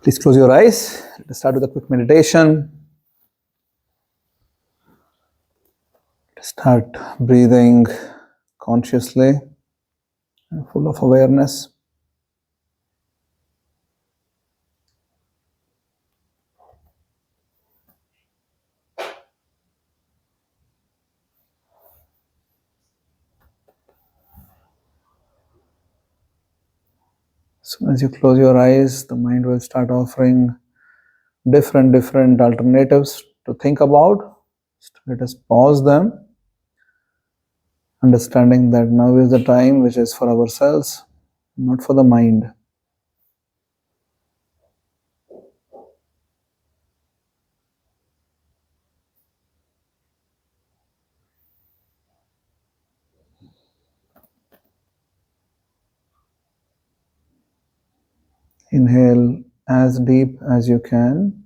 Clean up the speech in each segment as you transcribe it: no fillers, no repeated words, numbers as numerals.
Please close your eyes. Let's start with a quick meditation. Start breathing consciously and full of awareness. As soon as you close your eyes, the mind will start offering different alternatives to think about. Let us pause them, understanding that now is the time which is for ourselves, not for the mind. Inhale as deep as you can.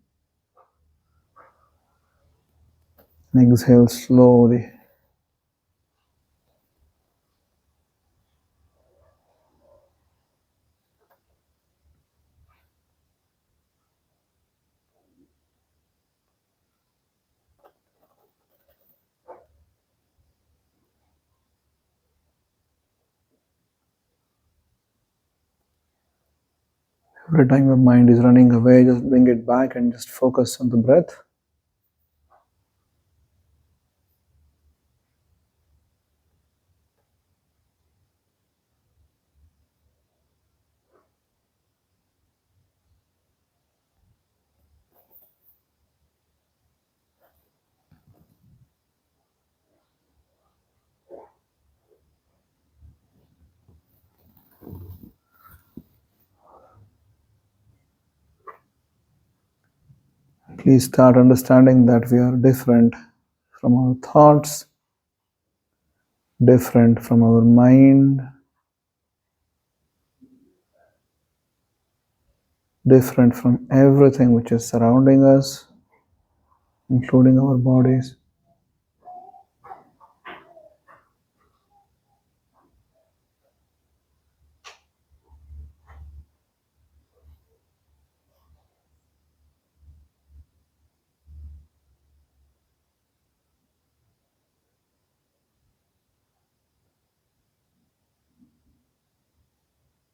And exhale slowly. Every time your mind is running away, just bring it back and just focus on the breath. Please start understanding that we are different from our thoughts, different from our mind, different from everything which is surrounding us, including our bodies.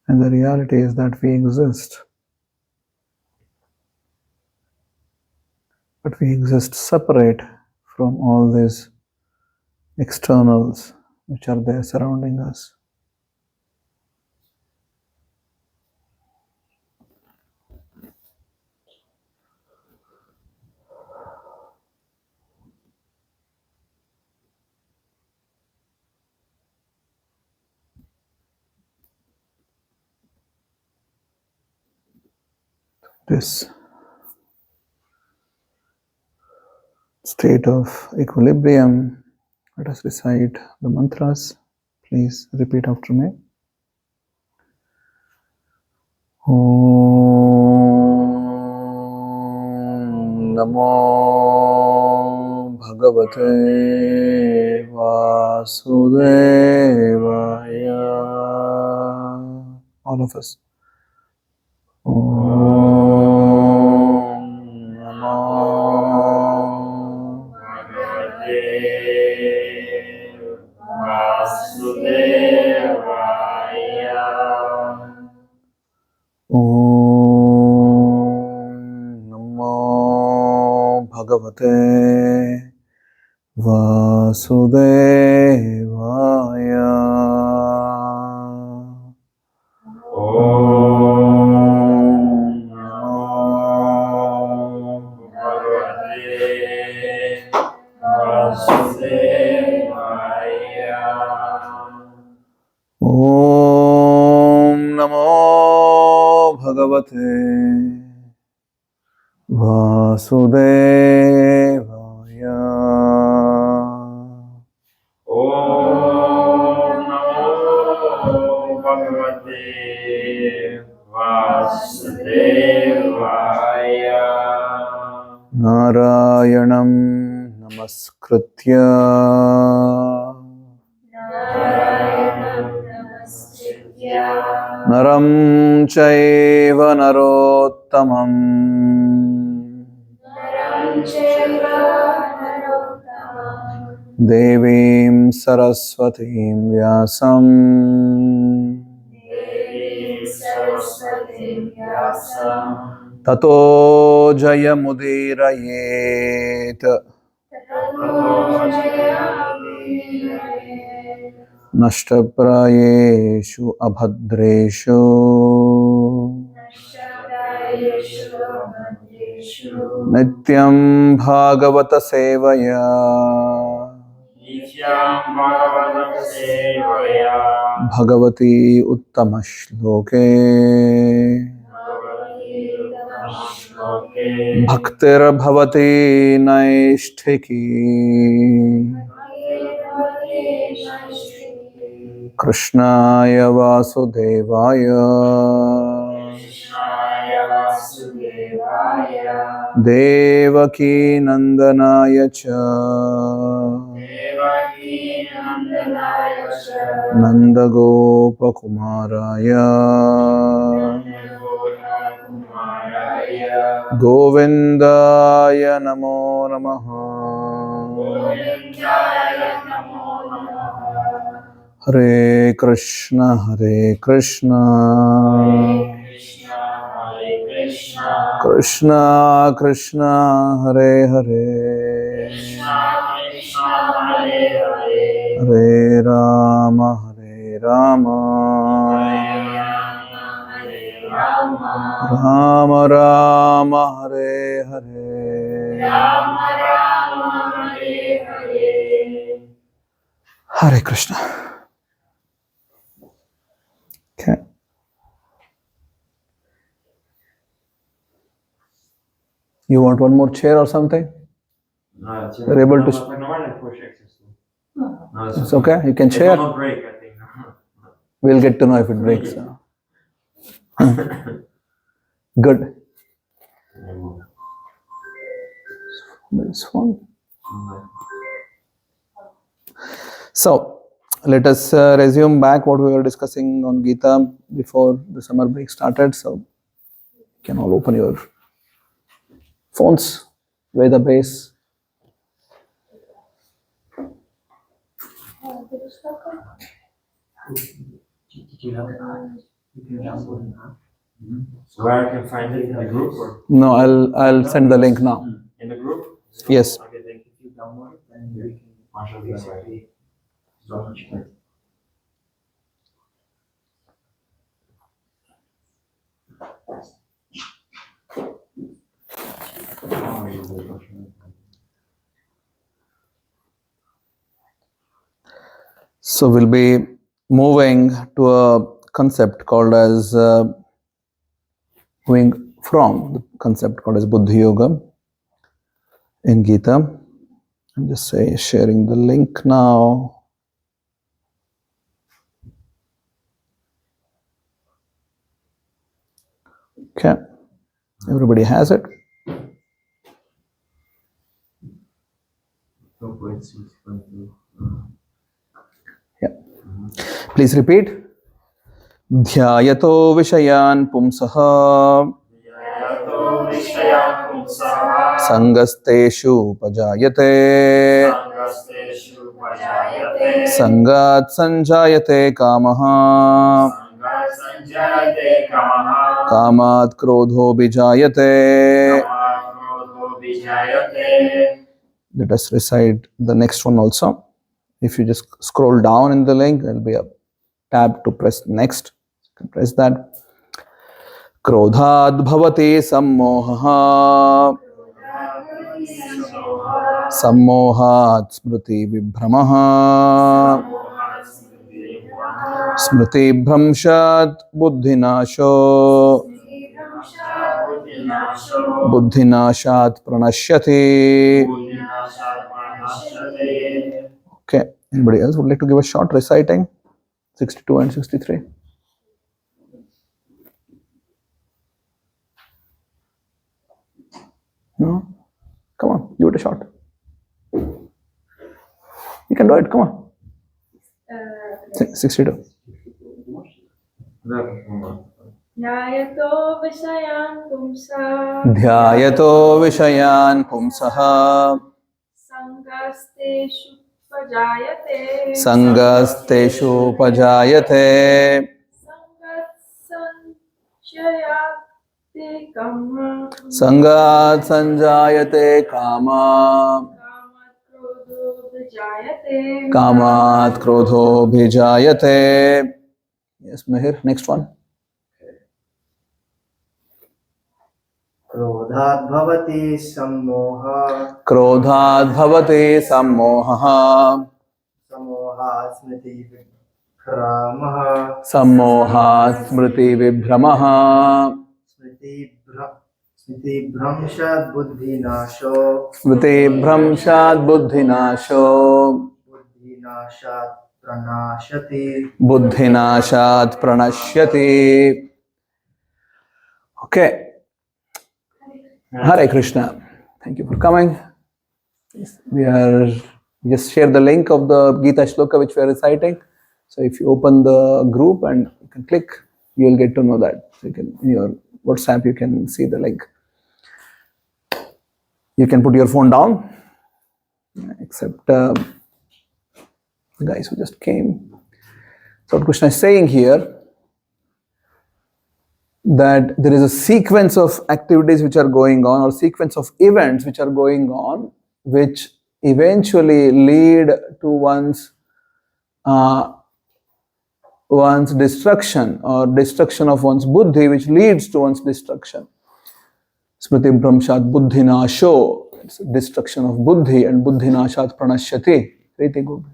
And the reality is that we exist. But we exist separate from all these externals which are there surrounding us. This state of equilibrium, let us recite the mantras. Please repeat after me. Om Namo Bhagavate Vasudevaya. All of us. Bhagavate Vasudevaya. Om Namo Bhagavate Vasudevaya. Om Namo Bhagavate Vasudevaya. Om Namo Bhagavate Vasudevaya. Narayanam Namaskritya Naram chaiva narottamam Devim Saraswatim Vyasam Tato Jayamudirayet Nashtaprayeshu Abhadreshu Nityam Bhagavata Sevaya Bhagavati Uttamashloke Bhaktir Bhavati Naishtiki Krishnaya Vasudevaya Devaki Nandanaya Cha Nanda Gopa Kumaraya Govindaya Namo Namaha Hare Krishna Krishna Krishna Hare Hare Hare Rama Rama Rama Hare Hare Hare Krishna. Okay. You want one more chair or something? No, you're able to. It's okay. You can share. It will not break, I think. We'll get to know if it breaks. Good. This one. So let us resume back what we were discussing on Gita before the summer break started. So you can all open your phones, Veda base. So where I can find it in the group? Or? No, I'll send the link now. In the group? Yes. Okay, then if you download it, then you can basically launch it. So we'll be moving to a concept called as moving from the concept called as Buddhi Yoga in Gita. I'm just sharing the link now. Okay, everybody has it. Yeah. Please repeat. Dhyayato Vishayan Pumsaha Sangasteshu Pajayate Sangat Sanjayate Kamaha Kamat Krodho Bijayate. Let us recite the next one also. If you just scroll down in the link, there will be a tab to press next. You can press that. Krodhad bhavati sammoha sammohat smriti vibhramaha smriti bhramshat buddhinasho buddhinashat pranashyati. Okay, anybody else would like to give a short reciting? 62 and 63. No? Come on, give it a shot. You can do it, come on. 62. ध्यायतो विषयान् पुंसः ध्यायतो विषयान् पुंसः सङ्गस्तेषु उपजायते सङ्गस्तेषुपजायते सङ्गसञ्चयाते कामः सङ्गात् सञ्जायते कामा कामक्रोधोऽभिजायते कामात् क्रोधोऽभिजायते. Yes, Mihir, next one. क्रोधात् भवति सम्मोहः क्रोधात् भवति सम्मोहः सम्मोहात् स्मृतिविभ्रमः सम्मोहात् स्मृतिविभ्रमः स्मृतिभ्रंशात् बुद्धिनाशो स्मृतिभ्रंशात् बुद्धिनाशो बुद्धिनाशात् प्रनाशति बुद्धिनाशात् प्रणश्यति. Okay. Hare Krishna. Thank you for coming. We just share the link of the Gita Shloka which we are reciting. So if you open the group and you can click, you will get to know that. So you can, in your WhatsApp, you can see the link. You can put your phone down, except the guys who just came. So what Krishna is saying here, that there is a sequence of activities which are going on, or sequence of events which are going on, which eventually lead to one's destruction, or destruction of one's buddhi, which leads to one's destruction. Smriti Brahmshat Buddhinasho, it's destruction of buddhi, and Buddhinashat Pranashyati. Very good.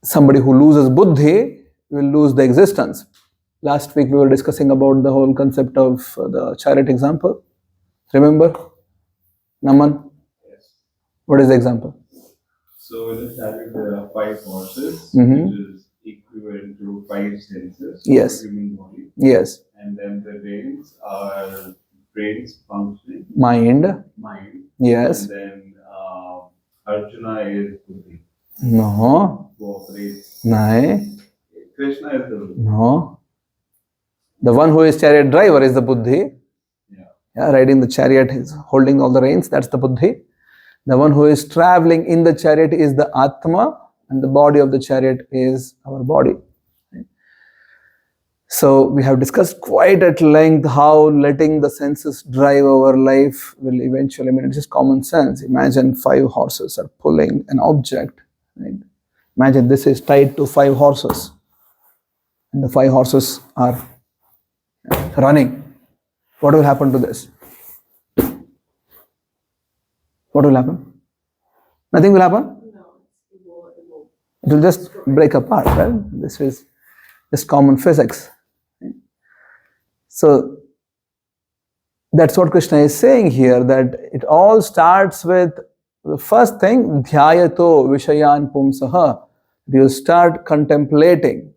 Somebody who loses buddhi will lose the existence. Last week we were discussing about the whole concept of the chariot example. Remember? Naman? Yes. What is the example? So in the chariot there are 5 horses, Mhm. which is equivalent to 5 senses Yes. of the human body. Yes. And then the reins are brains functioning, Mind. mind. Yes. And then Arjuna is buddhi, No. cooperates. No. Krishna is the buddhi. No. The one who is chariot driver is the buddhi. Yeah. Riding the chariot is holding all the reins, that's the buddhi. The one who is traveling in the chariot is the Atma, and the body of the chariot is our body. So we have discussed quite at length how letting the senses drive our life will eventually, it's just common sense. Imagine 5 horses are pulling an object. Right? Imagine this is tied to 5 horses, and the 5 horses are running. What will happen to this? What will happen? Nothing will happen? It will just break apart, right? This is just common physics. So that's what Krishna is saying here, that it all starts with the first thing, dhyayato vishayan pumsaha. You start contemplating.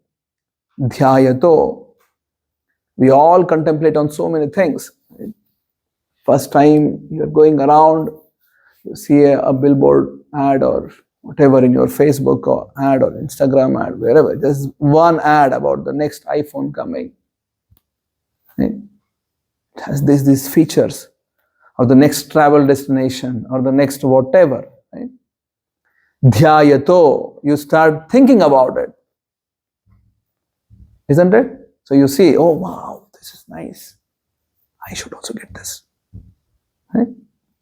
Dhyayato. We all contemplate on so many things. First time you're going around, you see a billboard ad or whatever in your Facebook or ad or Instagram ad, wherever. There's one ad about the next iPhone coming. Right? It has these features, or the next travel destination, or the next whatever. Right? Dhyayato, you start thinking about it. Isn't it? So you see, oh wow, this is nice. I should also get this. Right?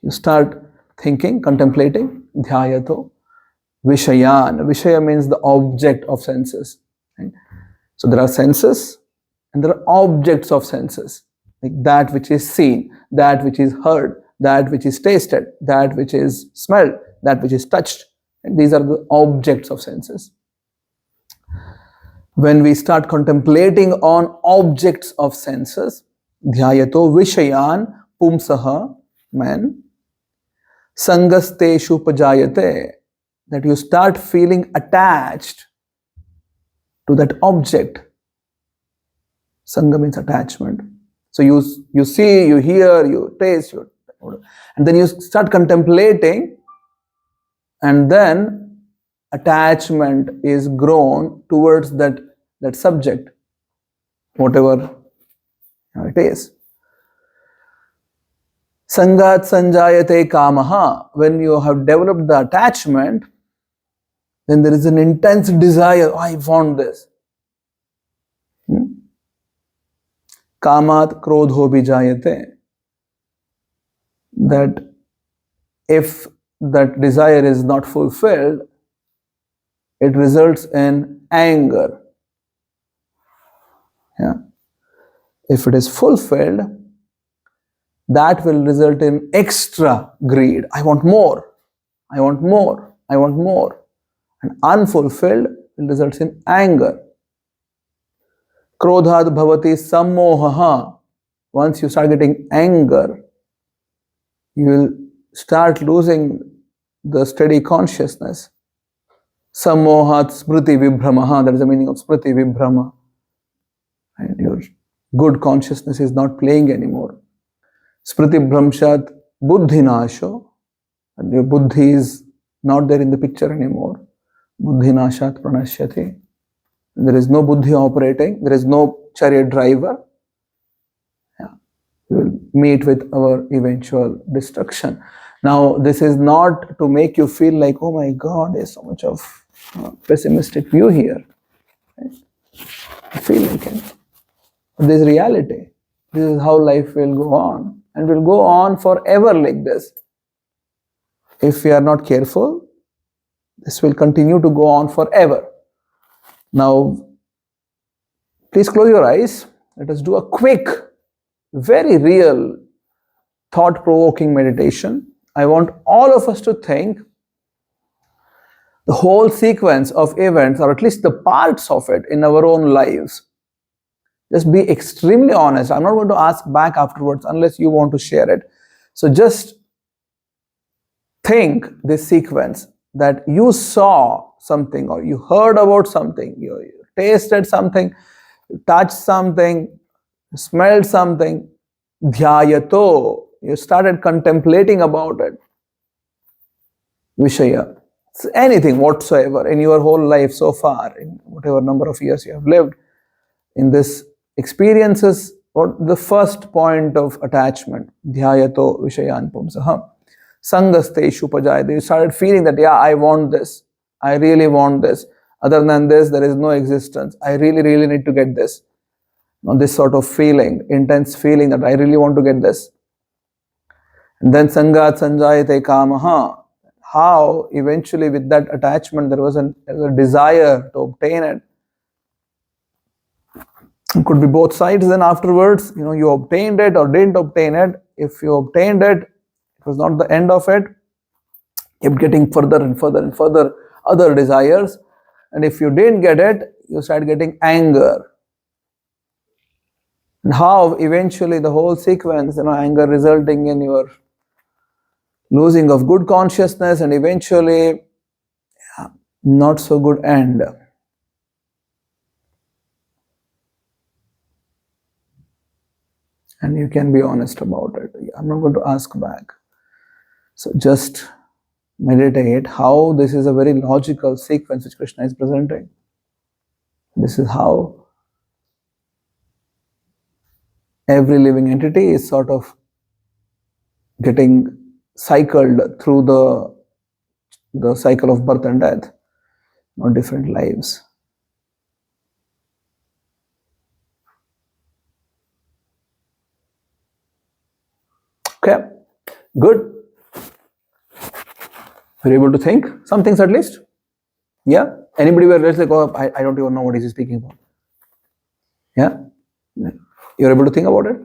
You start thinking, contemplating, dhyayato, vishayan. Vishaya means the object of senses. Right? So there are senses and there are objects of senses, like that which is seen, that which is heard, that which is tasted, that which is smelled, that which is touched. And these are the objects of senses. When we start contemplating on objects of senses, dhyayato vishayan pumsaha, man, sangasteshu pajayate, that you start feeling attached to that object. Sangha means attachment. So you see, you hear, you taste, and then you start contemplating, and then attachment is grown towards that that subject, whatever it is. Sangat sanjayate kamaha. When you have developed the attachment, then there is an intense desire. Oh, I want this. Kamat krodho bijayate. That if that desire is not fulfilled, it results in anger. Yeah. If it is fulfilled, that will result in extra greed. I want more. I want more. I want more. And unfulfilled will result in anger. Krodhat bhavati sammohaha. Once you start getting anger, you will start losing the steady consciousness. Sammohat smriti vibhramaha. That is the meaning of smriti vibhrama. And your good consciousness is not playing anymore. Smriti bhramshat buddhi nasho. And your buddhi is not there in the picture anymore. Buddhi nashat pranashyati. There is no buddhi operating. There is no chariot driver. Yeah. We will meet with our eventual destruction. Now, this is not to make you feel like, oh my God, there's so much of pessimistic view here. Right? I feel like it. But this is reality. This is how life will go on. And will go on forever like this. If we are not careful, this will continue to go on forever. Now, please close your eyes. Let us do a quick, very real, thought-provoking meditation. I want all of us to think the whole sequence of events, or at least the parts of it in our own lives. Just be extremely honest. I'm not going to ask back afterwards unless you want to share it. So just think this sequence that you saw something, or you heard about something, you tasted something, you touched something, smelled something, dhyayato, you started contemplating about it, vishaya, anything whatsoever in your whole life so far, in whatever number of years you have lived, in this experiences, or the first point of attachment, dhyayato vishayan pumsaha, sangasteshu pajayate. You started feeling that, yeah, I want this. I really want this. Other than this, there is no existence. I really, really need to get this. Now, this sort of feeling, intense feeling that I really want to get this. And then sangat sanjayate kamaha. How eventually with that attachment there was a desire to obtain it. It could be both sides. Then afterwards, you obtained it or didn't obtain it. If you obtained it, it was not the end of it. Kept getting further and further and further other desires. And if you didn't get it, you start getting anger. And how eventually the whole sequence, anger resulting in your losing of good consciousness and eventually not so good end. And you can be honest about it. I'm not going to ask back. So just meditate how this is a very logical sequence which Krishna is presenting. This is how every living entity is sort of getting cycled through the cycle of birth and death, or different lives. Okay, good. Were you able to think some things at least? Yeah? Anybody were just like, oh, I don't even know what he's speaking about. Yeah? You're able to think about it?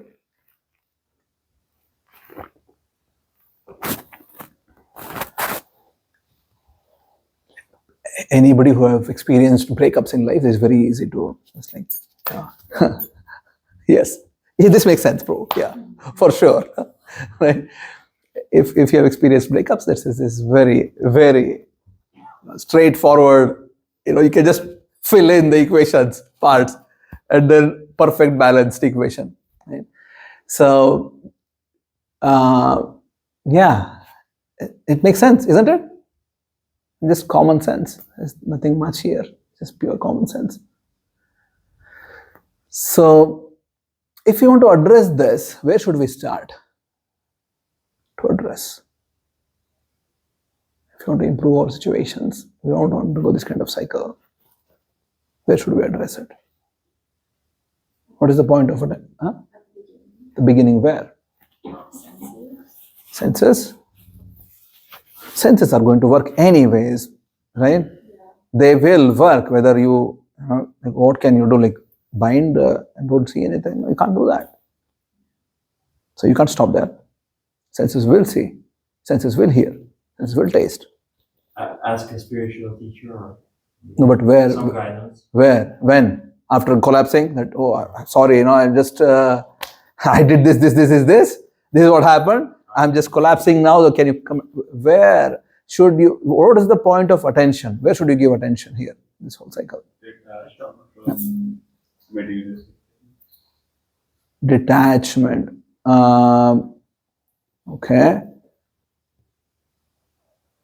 Anybody who have experienced breakups in life, it's very easy to just like, yes. Yeah, this makes sense, bro. Yeah, for sure. Right? If you have experienced breakups, this is very, very straightforward. You can just fill in the equations, parts, and then perfect balanced equation. Right? So, yeah, it makes sense, isn't it? Just common sense. There's nothing much here. Just pure common sense. So, if you want to address this, where should we start to address? If you want to improve our situations, we don't want to go this kind of cycle. Where should we address it? What is the point of it? Huh? The beginning where? Senses. Senses are going to work anyways, right? They will work whether you, like what can you do? Like bind and don't see anything? You can't do that. So you can't stop there. Senses will see. Senses will hear. Senses will taste. Ask a spiritual teacher or No, but where? some guidance. Where? When? After collapsing? That, oh, sorry, I just, I did this. This is what happened. I'm just collapsing now. So can you come? Where should you, what is the point of attention? Where should you give attention here? This whole cycle. Detachment. Okay.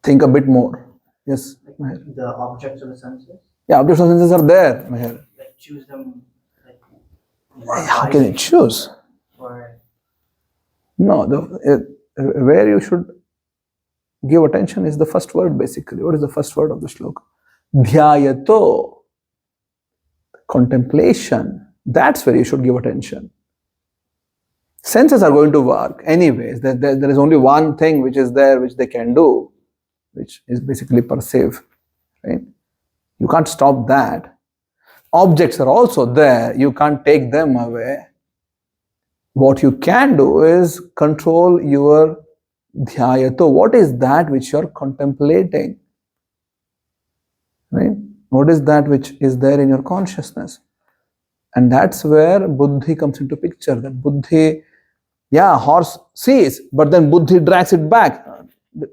Think a bit more. Yes, Meher. The objects of the senses, Yeah, objects of senses are there, Meher. like choose them, like How can you choose? or No, where you should give attention is the first word basically. What is the first word of the shloka? Dhyayato. Contemplation. That's where you should give attention. Senses are going to work anyways. There is only one thing which is there which they can do, which is basically perceive. Right? You can't stop that. Objects are also there. You can't take them away. What you can do is control your dhyayato. What is that which you are contemplating? Right? What is that which is there in your consciousness? And that's where buddhi comes into picture. That buddhi, horse sees, but then buddhi drags it back.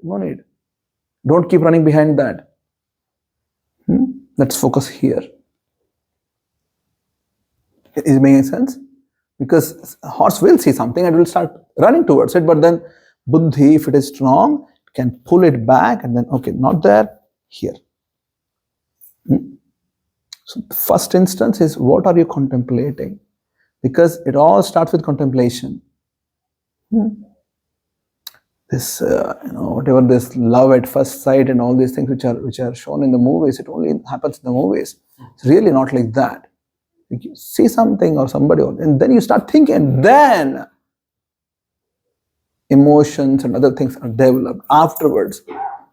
No need. Don't keep running behind that. Let's focus here. Is it making sense? Because a horse will see something and will start running towards it, but then buddhi, if it is strong, can pull it back and then, okay, not there, here. So the first instance is, what are you contemplating? Because it all starts with contemplation. This, whatever this love at first sight and all these things which are shown in the movies, it only happens in the movies. It's really not like that. Like you see something or somebody, and then you start thinking, and then emotions and other things are developed afterwards.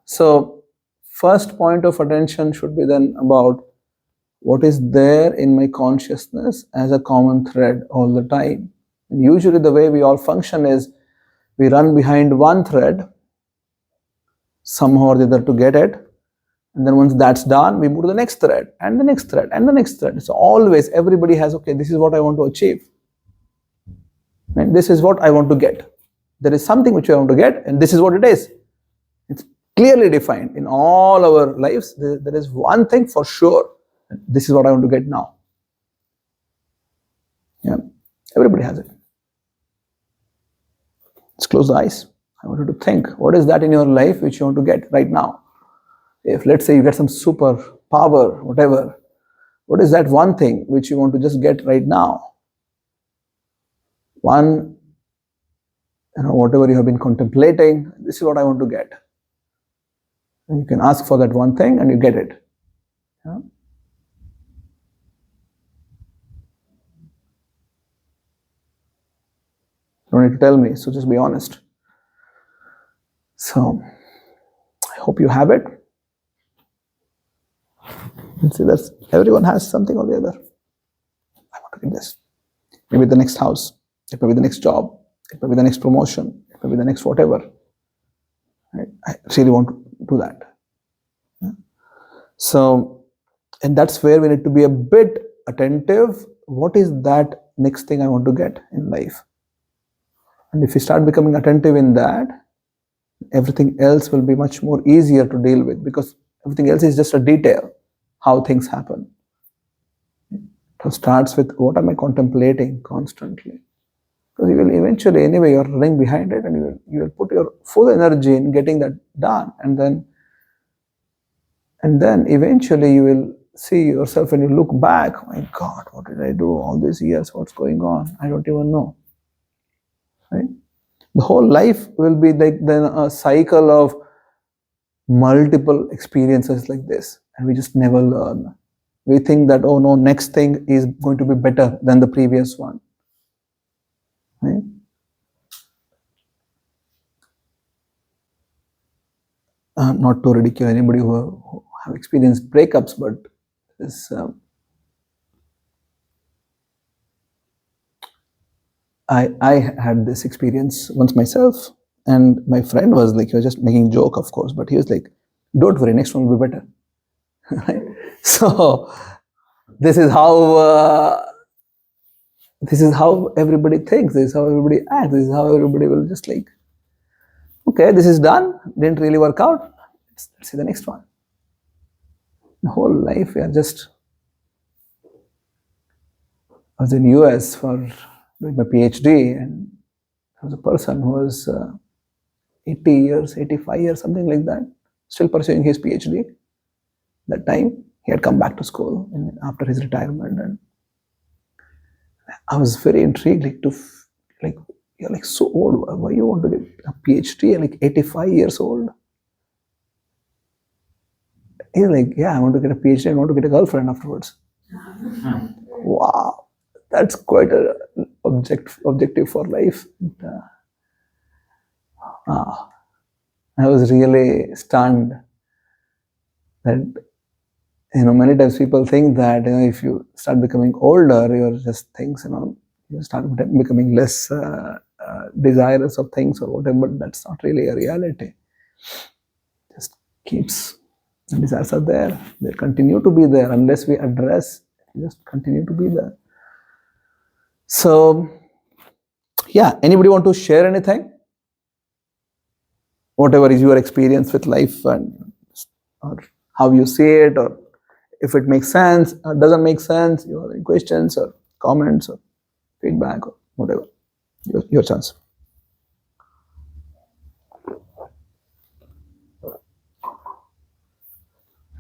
So first point of attention should be then about what is there in my consciousness as a common thread all the time. And usually the way we all function is we run behind one thread somehow or the other to get it. And then once that's done, we move to the next thread and the next thread and the next thread. So always everybody has, okay, this is what I want to achieve. And this is what I want to get. There is something which I want to get, and this is what it is. It's clearly defined in all our lives. There is one thing for sure. This is what I want to get now. Yeah, everybody has it. Let's close the eyes. I want you to think, what is that in your life which you want to get right now? If let's say you get some super power, whatever, what is that one thing which you want to just get right now? One, whatever you have been contemplating, this is what I want to get. And you can ask for that one thing and you get it. Yeah? You don't need to tell me, so just be honest. So, I hope you have it. And see, that's everyone has something or the other. I want to get this. Maybe the next house, it may be the next job, it may be the next promotion, it may be the next whatever. Right? I really want to do that. Yeah? So, and that's where we need to be a bit attentive. What is that next thing I want to get in life? And if we start becoming attentive in that, everything else will be much more easier to deal with, because everything else is just a detail, how things happen. It starts with, what am I contemplating constantly? Because you will eventually, anyway, you're running behind it, and you will put your full energy in getting that done, and then eventually you will see yourself when you look back, my God, what did I do all these years? What's going on? I don't even know. Right? The whole life will be like then a cycle of multiple experiences like this, and we just never learn. We think that, oh no, next thing is going to be better than the previous one. Right? Not to ridicule anybody who have experienced breakups, but this, I had this experience once myself, and my friend was like, he was just making joke, of course, but he was like, don't worry, next one will be better. Right? So this is how everybody thinks, this is how everybody acts, this is how everybody will just like, okay, this is done, didn't really work out, let's see the next one. The whole life we are just, I was in US for doing my PhD, and there was a person who was 80 years, 85 years, something like that, still pursuing his PhD. That time he had come back to school after his retirement, and I was very intrigued, like you're like so old, why you want to get a PhD at like 85 years old? He's like, yeah, I want to get a PhD, I want to get a girlfriend afterwards. Wow, that's quite a objective for life. I was really stunned that, many times people think that, if you start becoming older, you're just things, you start becoming less desirous of things or whatever, but that's not really a reality. Just keeps, the desires are there, they continue to be there unless we address, they just continue to be there. So, yeah, anybody want to share anything? Whatever is your experience with life, and or how you see it, or if it makes sense or doesn't make sense, you have any questions or comments or feedback or whatever. Your chance.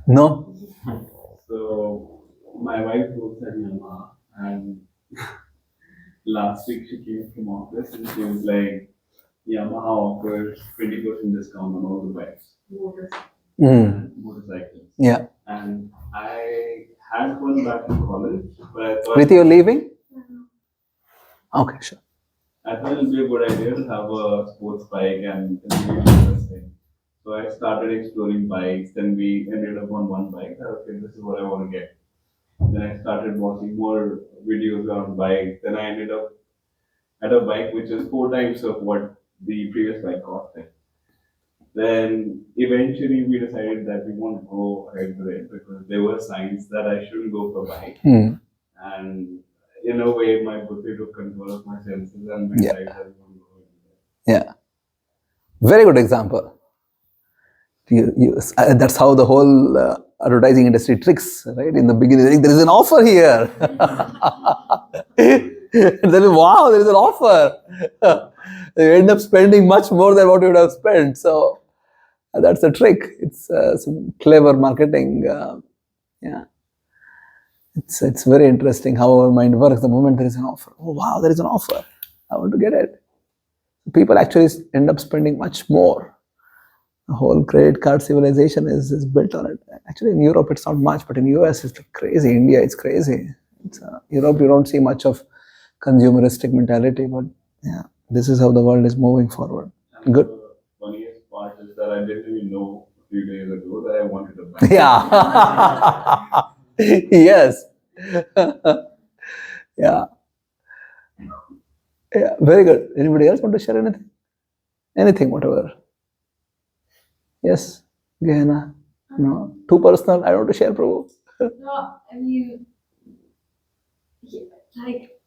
No? So, my wife works at Yamaha, and last week she came from office and she was like, Yamaha offers 20% discount on all the bikes and motorcycles. Yeah. And I had one back in college, but I thought Preeti, you're leaving? Okay, sure. I thought it would be a good idea to have a sports bike, and it's really interesting. So I started exploring bikes, then we ended up on one bike. Okay, this is what I want to get. Then I started watching more videos on bikes. Then I ended up at a bike which is 4 times of what the previous bike costed. Then eventually we decided that we want to go ahead with it because there were signs that I shouldn't go for bike. And in a way, my body took control of my senses and my decided that I want to go ahead with it. Yeah. Very good example. That's how the whole advertising industry tricks, right? In the beginning, there is an offer here. Then, wow, there is an offer. You end up spending much more than what you would have spent. So that's the trick. It's some clever marketing. Yeah, it's very interesting how our mind works. The moment there is an offer, oh wow, there is an offer, I want to get it. People actually end up spending much more. The whole credit card civilization is built on it. Actually, in Europe, it's not much, but in US, it's like crazy. India, it's crazy. Europe, you don't see much of consumeristic mentality, but yeah, this is how the world is moving forward. And Good. the funniest part is that I didn't even know a few days ago that I wanted a bike. Yeah. Yes. Yeah. Yeah. Very good. Anybody else want to share anything? Anything, whatever. Yes. Gehenna. No. Too personal. I don't want to share, Prabhu. No, I mean, like,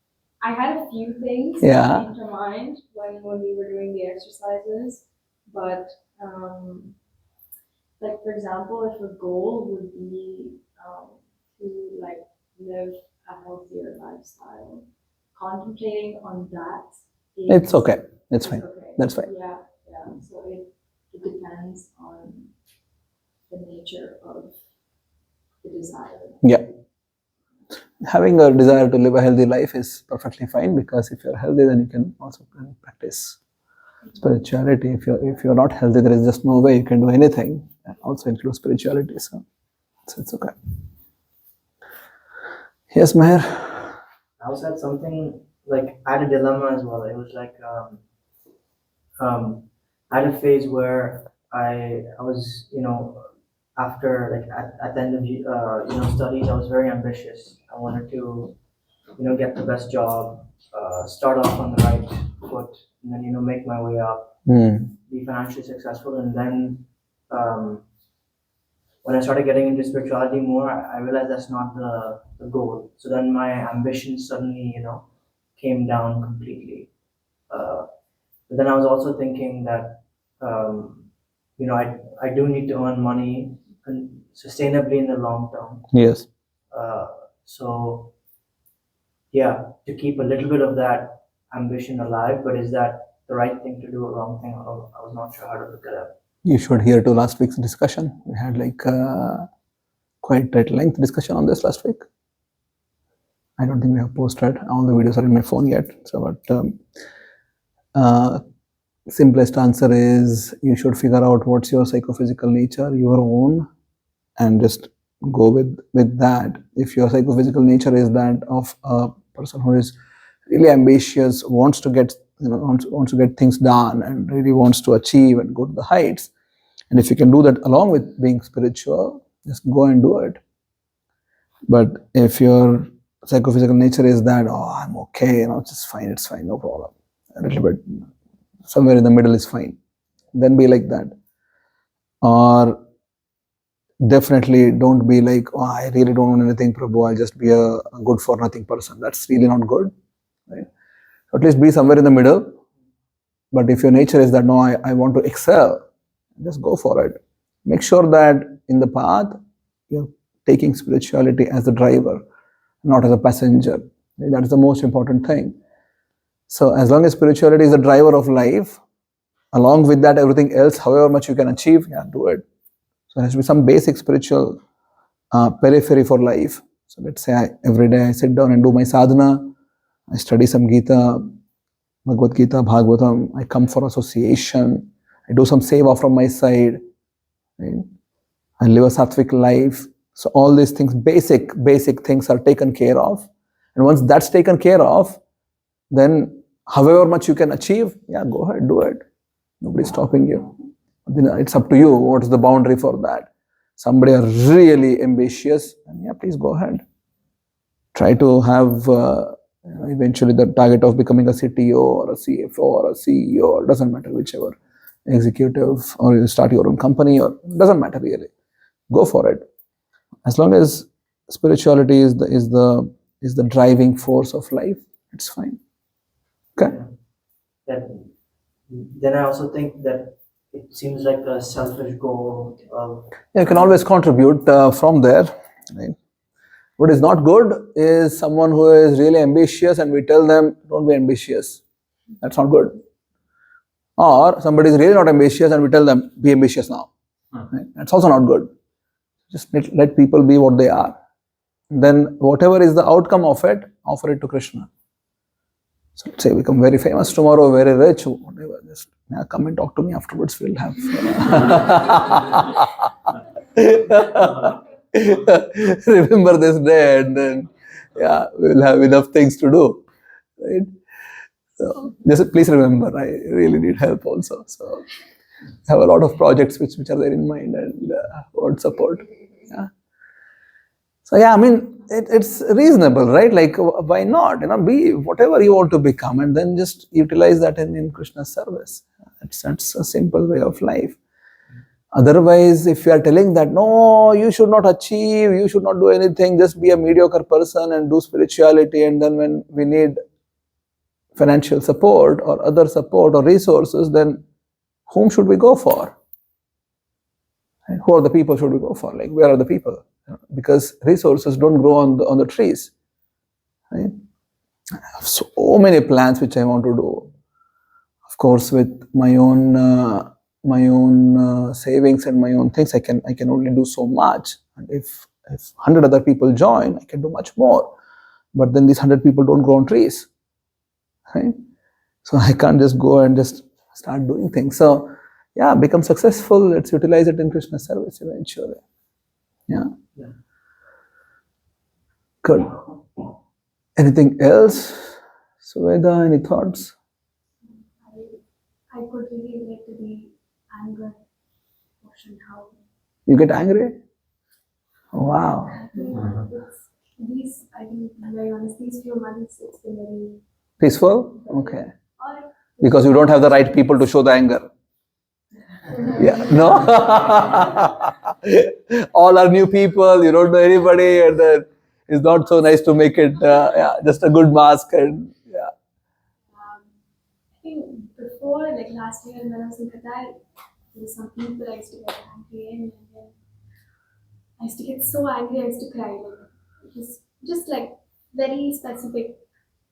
I had a few things Yeah. that came to mind when we were doing the exercises, but like for example, if a goal would be to like live a healthier lifestyle, contemplating on that. It's okay. It's fine. Okay. That's fine. Yeah. So it depends on the nature of the desire. Yeah. Having a desire to live a healthy life is perfectly fine, because if you're healthy, then you can also practice spirituality. If you're not healthy, there is just no way you can do anything. That also includes spirituality. So it's okay. Yes, Meher. I also had something like I had a dilemma as well. It was like I had a phase where I was after like at the end of studies, I was very ambitious. I wanted to get the best job, start off on the right foot, and then make my way up, be financially successful, and then when I started getting into spirituality more, I realized that's not the goal. So then my ambition suddenly came down completely. But then I was also thinking that I do need to earn money sustainably in the long term. Yes. So yeah, to keep a little bit of that ambition alive, but is that the right thing to do or wrong thing? I was not sure how to look at it. You should hear to last week's discussion. We had like quite at length discussion on this last week. I don't think we have posted. All the videos are in my phone yet. So, but simplest answer is you should figure out what's your psychophysical nature, your own, and just go with that. If your psychophysical nature is that of a person who is really ambitious, wants to get wants to get things done, and really wants to achieve and go to the heights, and if you can do that along with being spiritual, just go and do it. But if your psychophysical nature is that, oh, I'm okay, it's fine, no problem, a little bit somewhere in the middle is fine, then be like that. Or definitely don't be like, oh, I really don't want anything, Prabhu, I'll just be a good for nothing person. That's really not good, right? So at least be somewhere in the middle. But if your nature is that, no, I want to excel, just go for it. Make sure that in the path, you're taking spirituality as the driver, not as a passenger. That is the most important thing. So as long as spirituality is the driver of life, along with that, everything else, however much you can achieve, yeah, do it. So there has to be some basic spiritual periphery for life. So let's say every day I sit down and do my sadhana, I study some Gita, Bhagavad-gītā, Bhagavatam, I come for association, I do some seva from my side, right? I live a sattvic life. So all these things, basic things are taken care of. And once that's taken care of, then however much you can achieve, yeah, go ahead, do it. Nobody's stopping you. It's up to you. What is the boundary for that? Somebody are really ambitious, and yeah, please go ahead. Try to have eventually the target of becoming a CTO or a CFO or a CEO, or doesn't matter, whichever, executive, or you start your own company, or doesn't matter really. Go for it. As long as spirituality is the driving force of life, it's fine. Okay. Then I also think that it seems like a selfish goal of... You can always contribute from there. Right? What is not good is someone who is really ambitious and we tell them, don't be ambitious. That's not good. Or somebody is really not ambitious and we tell them, be ambitious now. Right? That's also not good. Just let people be what they are. Then whatever is the outcome of it, offer it to Krishna. So let's say become very famous tomorrow, very rich, whatever, just come and talk to me afterwards, we'll have... remember this day, and then yeah, we'll have enough things to do, right? So just please remember, I really need help also. So I have a lot of projects which are there in mind, and want support. Yeah. So yeah, I mean, it's reasonable, right? Like, why not? Be whatever you want to become, and then just utilize that in Krishna's service. That's a simple way of life. Otherwise, if you are telling that, no, you should not achieve, you should not do anything, just be a mediocre person and do spirituality, and then when we need financial support or other support or resources, then whom should we go for? And who are the people should we go for? Like, where are the people? Because resources don't grow on the trees. Right? I have so many plans which I want to do. Of course, with my own savings and my own things, I can only do so much. And if If 100 other people join, I can do much more. But then these 100 people don't grow on trees, right? So I can't just go and just start doing things. So yeah, become successful. Let's utilize it in Krishna's service eventually. Yeah. Good. Anything else? Suveda, any thoughts? I could really relate to the anger portion, how You get angry? Wow. I think, to be very honest, these few months it's been very Peaceful? Okay. or Because you don't have the right people to show the anger. Yeah. No? All are new people, you don't know anybody, and then it's not so nice to make it just a good mask. And yeah. I think before, like last year when I was in Qatar, there were some people I used to get angry in, and then I used to get so angry I used to cry. Like it was just like very specific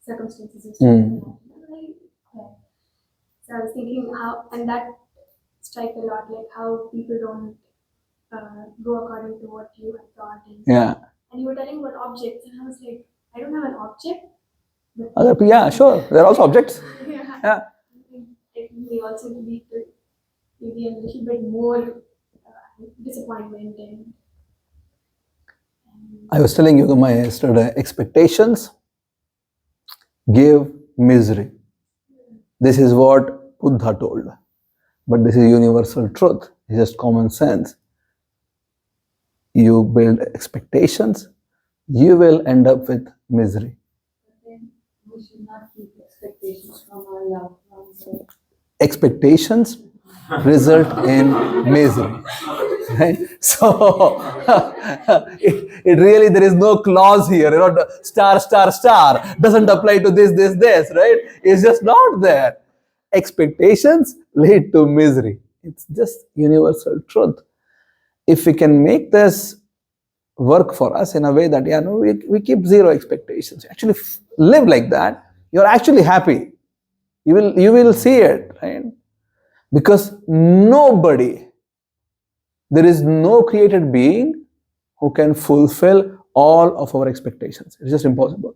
circumstances. Used to like, yeah. So I was thinking how, and that strike a lot, like how people don't go according to what you have thought. And you were telling about objects, and I was like, I don't have an object. But Yeah, sure. They're also objects. Yeah. It may also lead to maybe a little bit more disappointment and I was telling you yesterday, expectations give misery. This is what Buddha told. But this is universal truth. It's just common sense. You build expectations, you will end up with misery. then we should not keep expectations from our loved ones. Expectations result in misery. Right? So it really, there is no clause here, star doesn't apply to this, right? It's just not there. Expectations lead to misery. It's just universal truth. If we can make this work for us in a way that we keep zero expectations, actually live like that, you're actually happy. You will see it, right? Because there is no created being who can fulfill all of our expectations. It's just impossible.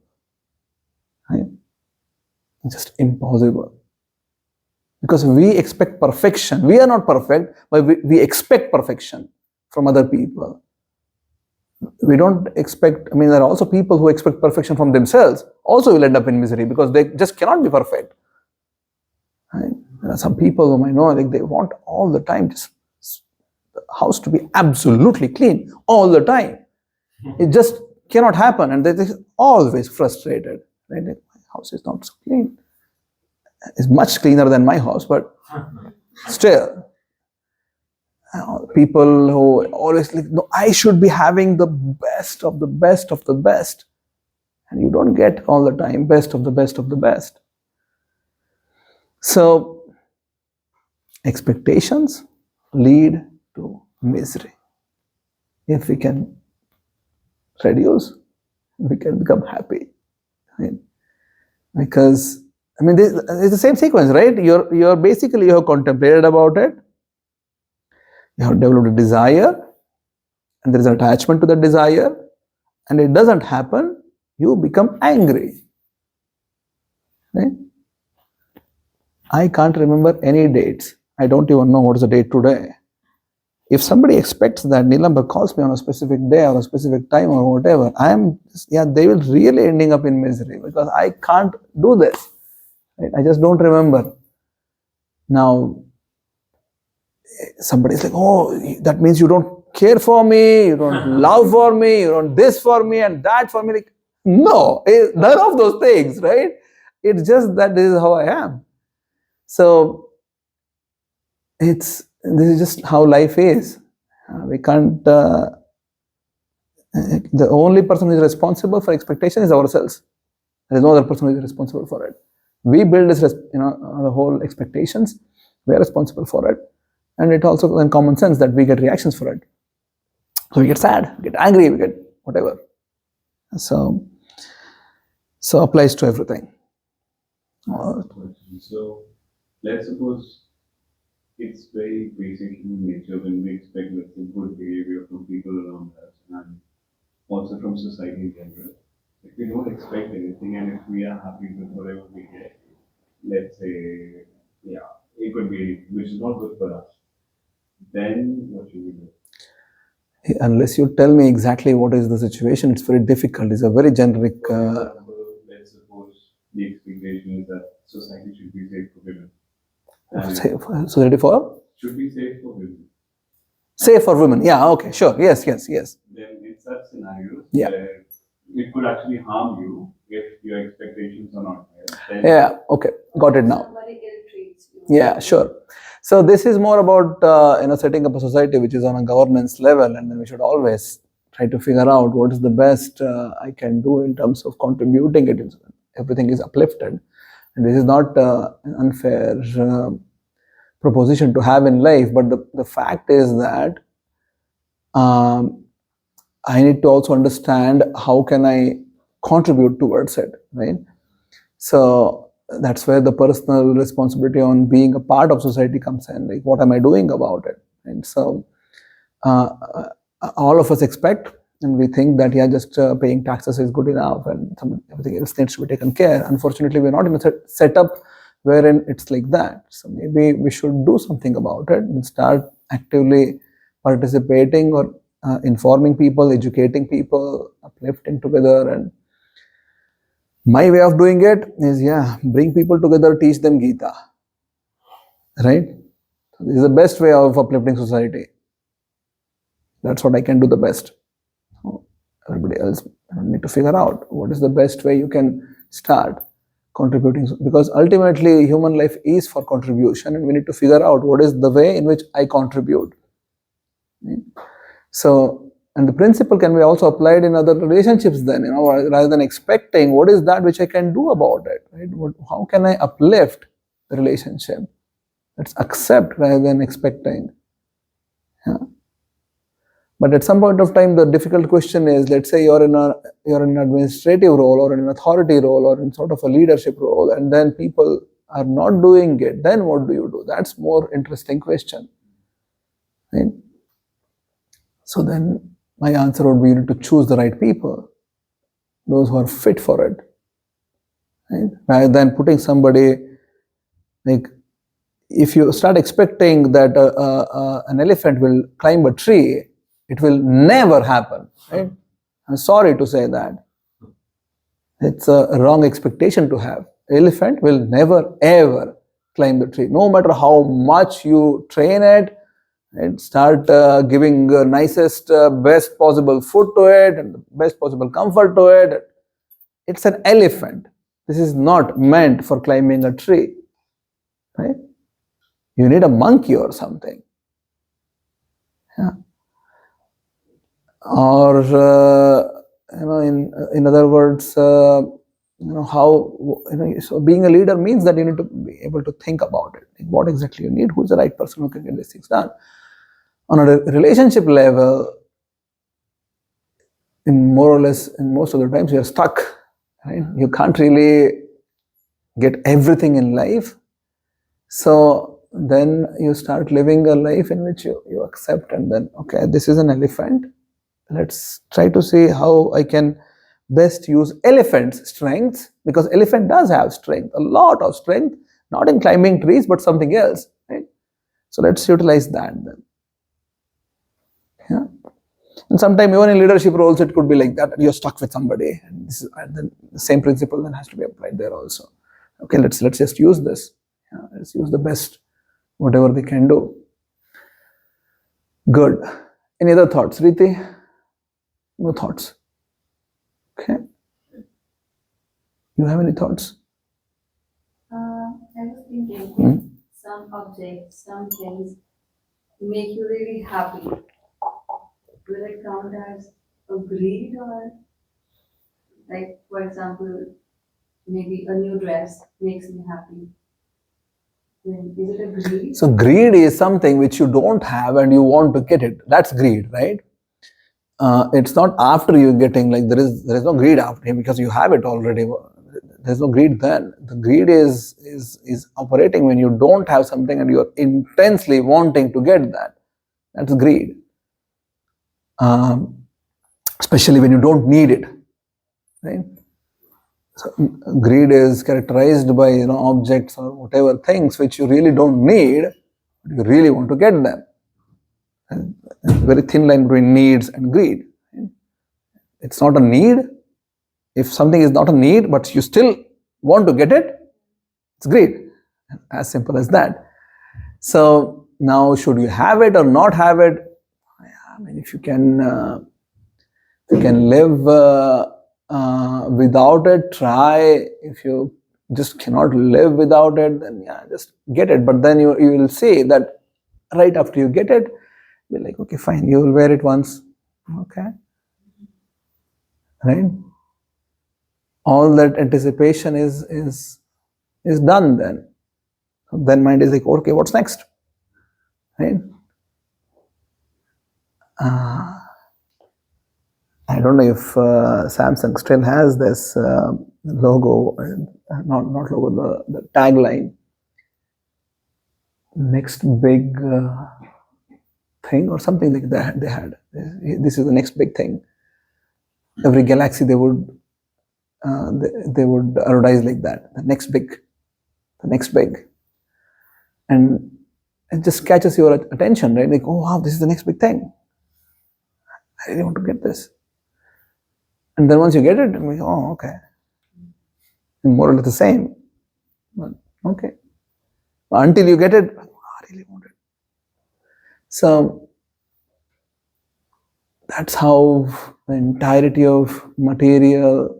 Right? It's just impossible. Because we expect perfection. We are not perfect, but we expect perfection from other people. We don't expect, there are also people who expect perfection from themselves, also will end up in misery because they just cannot be perfect. Right? There are some people whom I know, like they want all the time just the house to be absolutely clean all the time. It just cannot happen, and they're always frustrated. Right? My house is not so clean. It's much cleaner than my house, but still, people who always like, no, I should be having the best of the best of the best, and you don't get all the time best of the best of the best. So, expectations lead to misery. If we can reduce, we can become happy. Right? Because it's the same sequence, right? You're basically, you have contemplated about it, you have developed a desire, and there is an attachment to the desire, and it doesn't happen, you become angry. Right? I can't remember any dates. I don't even know what is the date today. If somebody expects that Nilambara calls me on a specific day or a specific time or whatever, they will really ending up in misery because I can't do this. Right? I just don't remember. Now, somebody's like, oh, that means you don't care for me, you don't love for me, you don't this for me and that for me. Like, no, none of those things, right? It's just that this is how I am. So, this is just how life is. We can't, the only person who is responsible for expectation is ourselves. There is no other person who is responsible for it. We build this, the whole expectations. We are responsible for it. And it also in common sense that we get reactions for it. So we get sad, we get angry, we get whatever. So applies to everything. So let's suppose it's very basic human nature when we expect, let's say, good behavior from people around us, and also from society in general. If we don't expect anything and if we are happy with whatever we get, let's say, yeah, it could be, which is not good for us, then what should we do? Unless you tell me exactly what is the situation, it's very difficult. It's a very generic. For example, let's suppose the expectation is that society should be safe for women. And Society for? should be safe for women. Safe for women. Yeah, okay, sure. Yes. Then in such scenarios, Yeah. where it could actually harm you if your expectations are not met. Then Yeah, okay. Got it now. Somebody ill-treats you. Yeah, sure. So this is more about setting up a society which is on a governance level, and then we should always try to figure out what is the best I can do in terms of contributing it. Everything is uplifted, and this is not an unfair proposition to have in life. But the fact is that I need to also understand how can I contribute towards it, right? So that's where the personal responsibility on being a part of society comes in. Like, what am I doing about it? And so all of us expect, and we think that just paying taxes is good enough, and everything else needs to be taken care. Unfortunately, we're not in a setup wherein it's like that. So maybe we should do something about it and start actively participating or informing people, educating people, uplifting together. And my way of doing it is, bring people together, teach them Gita, right? So this is the best way of uplifting society. That's what I can do the best. Everybody else need to figure out what is the best way you can start contributing, because ultimately human life is for contribution, and we need to figure out what is the way in which I contribute. Right? So, and the principle can be also applied in other relationships then, rather than expecting, what is that which I can do about it, right? How can I uplift the relationship? Let's accept rather than expecting. Yeah. But at some point of time, the difficult question is, let's say you're in an administrative role or in an authority role or in sort of a leadership role, and then people are not doing it, then what do you do? That's more interesting question, right? So then my answer would be, you need to choose the right people, those who are fit for it, right? Rather than putting somebody, like, if you start expecting that an elephant will climb a tree, it will never happen, right? I'm sorry to say that. It's a wrong expectation to have. Elephant will never ever climb the tree, no matter how much you train it, and start giving nicest, best possible food to it and the best possible comfort to it. It's an elephant. This is not meant for climbing a tree, right? You need a monkey or something. Yeah. Or in other words, so being a leader means that you need to be able to think about it. Like, what exactly you need? Who's the right person who can get these things done? On a relationship level, in most of the times, you're stuck, right? You can't really get everything in life. So then you start living a life in which you accept, and then, okay, this is an elephant. Let's try to see how I can best use elephant's strengths, because elephant does have strength, a lot of strength, not in climbing trees, but something else, right? So let's utilize that then. Yeah. And sometimes even in leadership roles, it could be like that. You're stuck with somebody, and then the same principle then has to be applied there also. Okay, let's just use this. Yeah, let's use the best, whatever they can do. Good. Any other thoughts, Riti? No thoughts. Okay. You have any thoughts? I was thinking, some objects, some things make you really happy. Will it count as a greed, or, like, for example, maybe a new dress makes me happy? Then is it a greed? So greed is something which you don't have and you want to get it. That's greed, right? It's not after you getting, like, there is no greed after, because you have it already. There's no greed then. The greed is operating when you don't have something and you're intensely wanting to get that. That's greed. especially when you don't need it, right? So greed is characterized by objects or whatever things which you really don't need, but you really want to get them. And a very thin line between needs and greed. It's not a need. If something is not a need, but you still want to get it, it's greed. As simple as that. So now, should you have it or not have it? I mean, if you can live without it, try. If you just cannot live without it, then yeah, just get it. But then you will see that right after you get it, you're like, okay, fine, you will wear it once, okay, right? All that anticipation is done then. Then mind is like, okay, what's next? Right? I don't know if Samsung still has this logo, not logo, the tagline. Next big thing or something like that they had. This is the next big thing. Every galaxy they would advertise like that. The next big. And it just catches your attention, right? Like, oh wow, this is the next big thing. I really want to get this. And then once you get it, I'm like, oh, okay. And more or less the same. But, okay. But until you get it, oh, I really want it. So that's how the entirety of material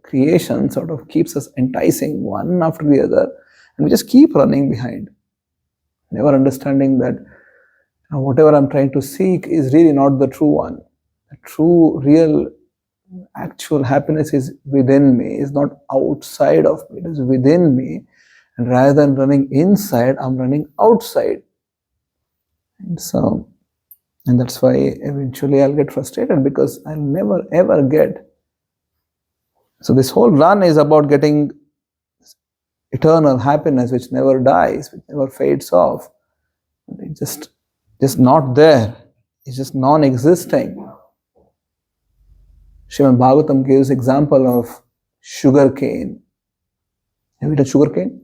creation sort of keeps us enticing one after the other, and we just keep running behind, never understanding that whatever I'm trying to seek is really not the true one. The true, real, actual happiness is within me, is not outside of me, it is within me. And rather than running inside, I'm running outside. And that's why eventually I'll get frustrated, because I'll never ever get. So this whole run is about getting eternal happiness which never dies, which never fades off. It's just not there. It's just non-existing. Srimad Bhagavatam gives example of sugar cane. Have you eaten sugar cane?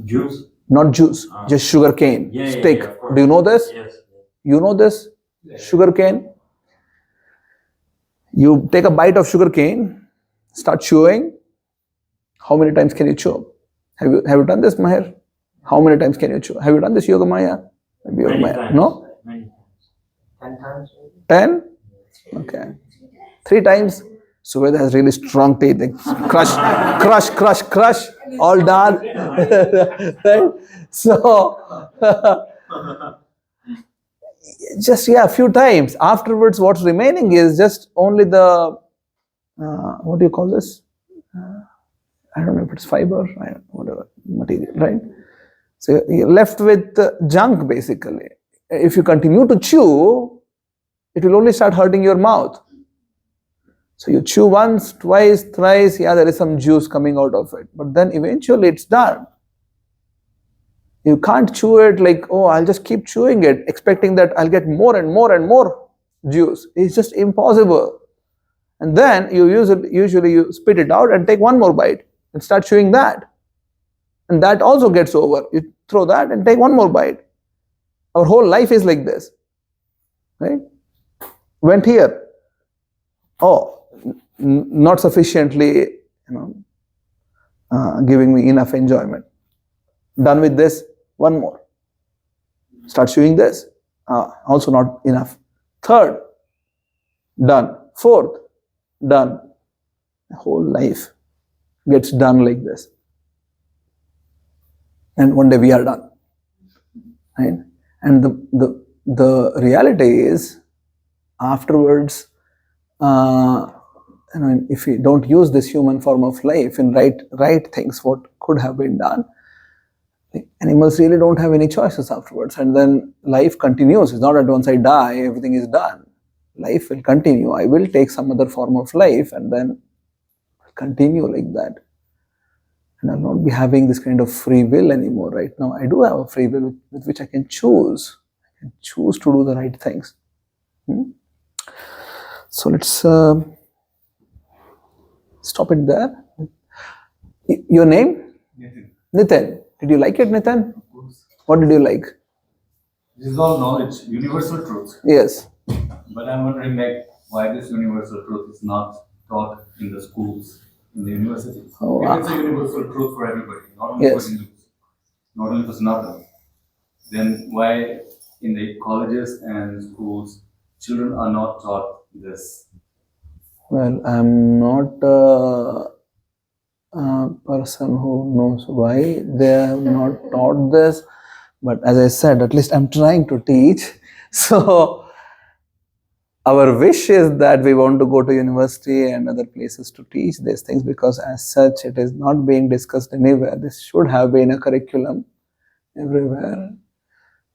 Juice? Not juice, just sugar cane, stick. Yeah, of course. Do you know this? Yes. You know this? Sugar cane. You take a bite of sugar cane, start chewing. How many times can you chew? Have you done this, Maher? How many times can you chew? Have you done this, Yoga Maya? Many times. No? Many times. 10 times maybe? 10? Okay. 3 times. Suveda has really strong teeth. Like crush, all done. Right? So, just a few times. Afterwards, what's remaining is just only the, what do you call this? I don't know if it's fiber, whatever, material, right? So you're left with junk basically. If you continue to chew, it will only start hurting your mouth. So you chew once, twice, thrice, yeah, there is some juice coming out of it. But then eventually it's done. You can't chew it like, oh, I'll just keep chewing it, expecting that I'll get more and more and more juice. It's just impossible. And then you usually you spit it out and take one more bite and start chewing that. And that also gets over. You throw that and take one more bite. Our whole life is like this. Right? Went here. Oh, not sufficiently, giving me enough enjoyment. Done with this, one more. Start chewing this. Also not enough. Third, done. Fourth, done. The whole life gets done like this. And one day we are done. Right? And the reality is, afterwards, if we don't use this human form of life in right things, what could have been done, animals really don't have any choices afterwards. And then life continues. It's not that once I die, everything is done. Life will continue. I will take some other form of life and then continue like that. And I'll not be having this kind of free will anymore. Right now, I do have a free will with which I can choose. I can choose to do the right things. So let's stop it there. Your name? Nitin. Did you like it, Nitin? Of course. What did you like? This is all knowledge, universal truth. Yes. But I'm wondering, like, why this universal truth is not taught in the schools, in the universities. Oh, If it's a universal truth for everybody, not only Yes. for Hindus, not only for Sanatana, then why in the colleges and schools, children are not taught this? Well, I'm not a person who knows why they have not taught this, but as I said, at least I'm trying to teach. So our wish is that we want to go to university and other places to teach these things, because as such it is not being discussed anywhere. This should have been a curriculum everywhere.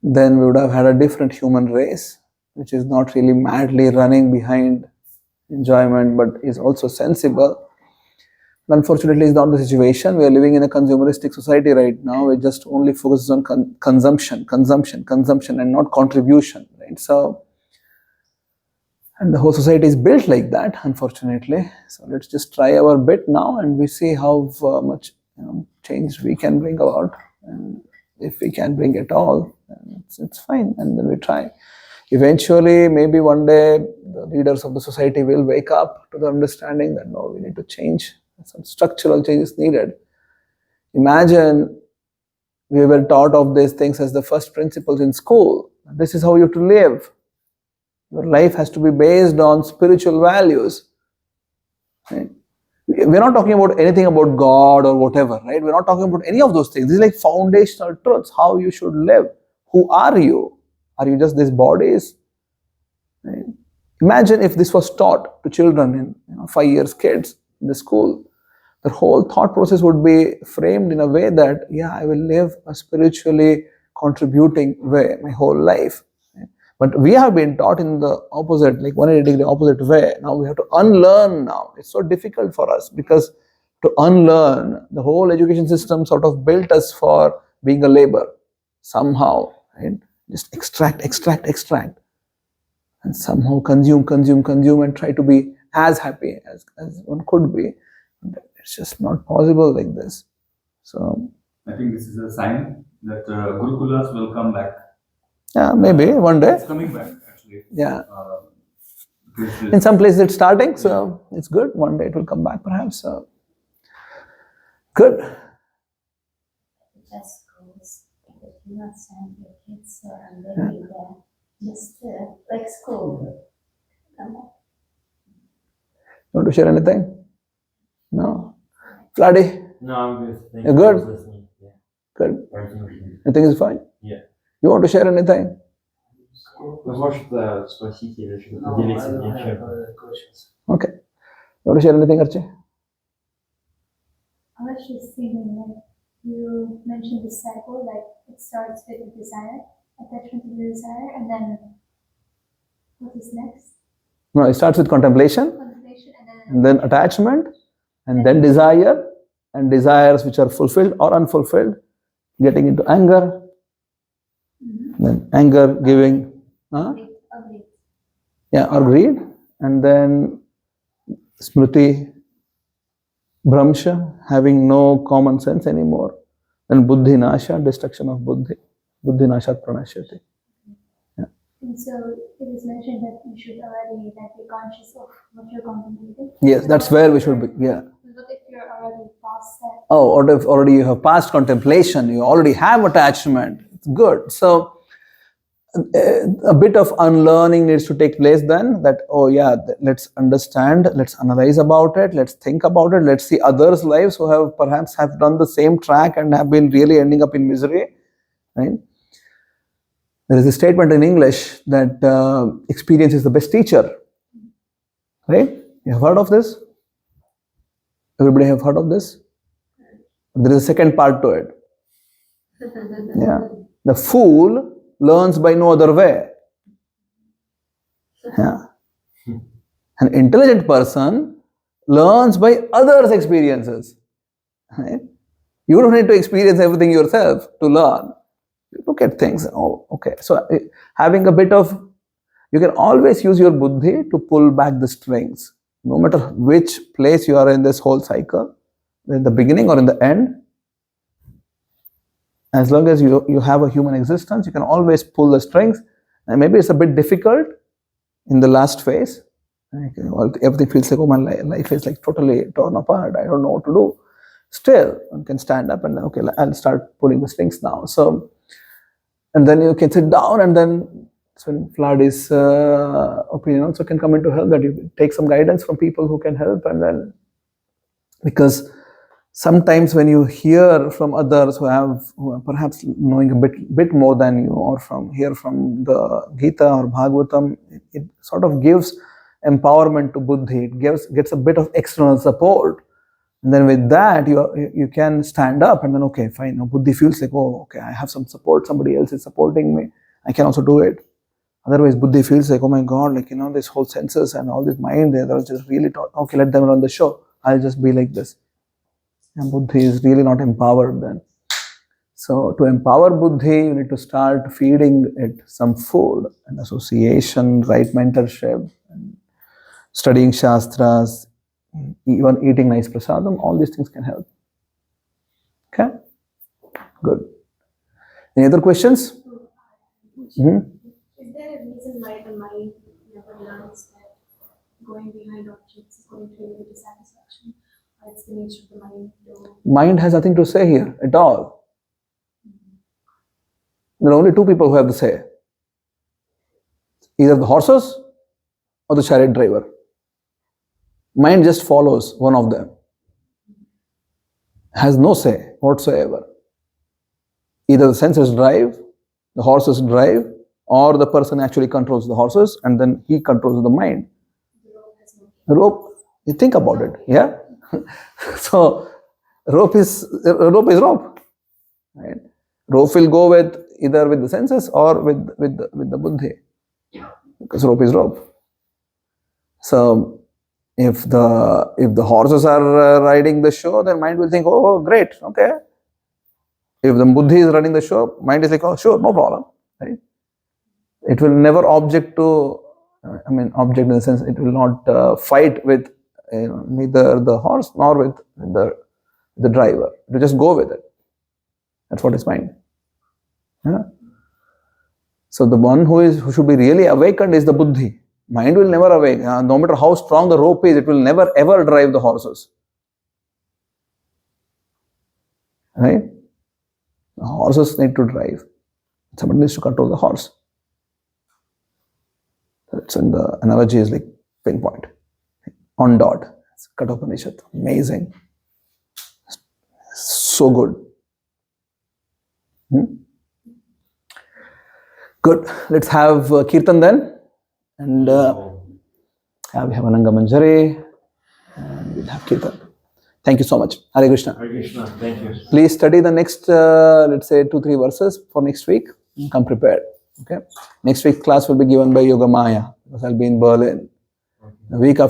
Then we would have had a different human race, which is not really madly running behind enjoyment but is also sensible. Unfortunately, it's not the situation. We are living in a consumeristic society right now. We just only focus on consumption, and not contribution, right? So, and the whole society is built like that, unfortunately. So let's just try our bit now, and we see how much change we can bring about. And if we can bring it all, then it's fine, and then we try. Eventually, maybe one day, the leaders of the society will wake up to the understanding that no, we need to change. Some structural change is needed. Imagine we were taught of these things as the first principles in school. This is how you have to live. Your life has to be based on spiritual values. Right? We're not talking about anything about God or whatever, right? We're not talking about any of those things. These are like foundational truths, how you should live. Who are you? Are you just these bodies? Right? Imagine if this was taught to children in 5 years kids in the school. The whole thought process would be framed in a way that, yeah, I will live a spiritually contributing way my whole life. But we have been taught in the opposite, like 180-degree opposite way. Now we have to unlearn now. It's so difficult for us because to unlearn, the whole education system sort of built us for being a labor somehow, right? Just extract, and somehow consume, and try to be as happy as one could be. It's just not possible like this. So I think this is a sign that Gurukulas will come back. yeah, maybe one day. It's coming back, actually. Yeah. This is- In some places it's starting, so it's good. One day it will come back, perhaps. So good. Just schools, if you not send your kids and they be there, just like school. Come back. You want to share anything? No. Fladdy, No, I'm good. Thank You're you good? for listening. Yeah, good. everything was good. Everything is fine. Yeah. You want to share anything? Может, спросить или что-то поделиться ничем. Okay. You want to share anything, Archie? I was just thinking, like, you mentioned the cycle, like, it starts with a desire, attachment to the desire, and then what is next? No, it starts with contemplation, Contemplation, and then attachment, and then desire, and desires which are fulfilled or unfulfilled, getting into anger, then anger giving, Agreed. yeah, or greed, and then smriti, bhramsha, having no common sense anymore, then buddhi nasha, destruction of buddhi, buddhi nashat pranashyati. And so it is mentioned that you should already like, be conscious of what you're contemplating. Yes, that's where we should be. Yeah. What if you're already past that? Oh, or if already you have passed contemplation, you already have attachment. It's good. So a bit of unlearning needs to take place then, that, oh yeah, let's understand, let's analyze about it, let's think about it, let's see others' lives who have perhaps have done the same track and have been really ending up in misery, right? There is a statement in English that experience is the best teacher, right? You have heard of this? Everybody have heard of this? There is a second part to it. Yeah. The fool learns by no other way. Yeah. An intelligent person learns by others' experiences. Right? You don't need to experience everything yourself to learn. You look at things. Oh, okay. So having a bit of you can always use your buddhi to pull back the strings. No matter which place you are in this whole cycle, in the beginning or in the end, as long as you have a human existence, you can always pull the strings. And maybe it's a bit difficult in the last phase. Everything feels like, oh, my life is like totally torn apart. I don't know what to do. Still, one can stand up and then, okay, I'll start pulling the strings now. So, and then you can sit down, and then when Vladi's opinion also can come into help, that you take some guidance from people who can help. And then, because sometimes when you hear from others who are perhaps knowing a bit more than you, or hear from the Gita or Bhagavatam, it sort of gives empowerment to buddhi. It gets a bit of external support. And then with that, you can stand up and then, okay, fine. Now buddhi feels like, oh, okay, I have some support. Somebody else is supporting me. I can also do it. Otherwise, buddhi feels like, oh my God, like, this whole senses and all this mind, they're just really okay, let them run the show. I'll just be like this. And buddhi is really not empowered then. So to empower buddhi, you need to start feeding it some food and association, right mentorship, and studying shastras, even eating nice prasadam. All these things can help. Okay? Good. Any other questions? Mm-hmm. Is there a reason why the mind never learns that going behind objects is going to lead to dissatisfaction? Or it's the nature of the mind to... Mind has nothing to say here at all. There are only two people who have the say. Either the horses or the chariot driver. Mind just follows one of them. Has no say whatsoever. Either the senses drive, the horses drive, or the person actually controls the horses and then he controls the mind. The rope, you think about it, yeah? So, rope is rope. Right? Rope will go with either with the senses or with the buddhi. Because rope is rope. So, if the horses are riding the show, then mind will think, oh, great, okay. If the buddhi is running the show, mind is like, oh, sure, no problem. Right? It will never object to, object in the sense, it will not fight with neither the horse nor with the driver. It will just go with it. That's what is mind. Yeah? So the one who should be really awakened is the buddhi. Mind will never awake. No matter how strong the rope is, it will never ever drive the horses. Right? The horses need to drive. Somebody needs to control the horse. That's when the analogy is like pinpoint. On dot. It's Kathopanishad. Amazing. So good. Good. Let's have Kirtan then. And we have Ananga Manjari. And we'll have Kirtan. Thank you so much. Hare Krishna. Hare Krishna. Thank you. Please study the next, let's say, 2-3 verses for next week. Come prepared. Okay. Next week class will be given by Yoga Maya because I'll be in Berlin. The week after.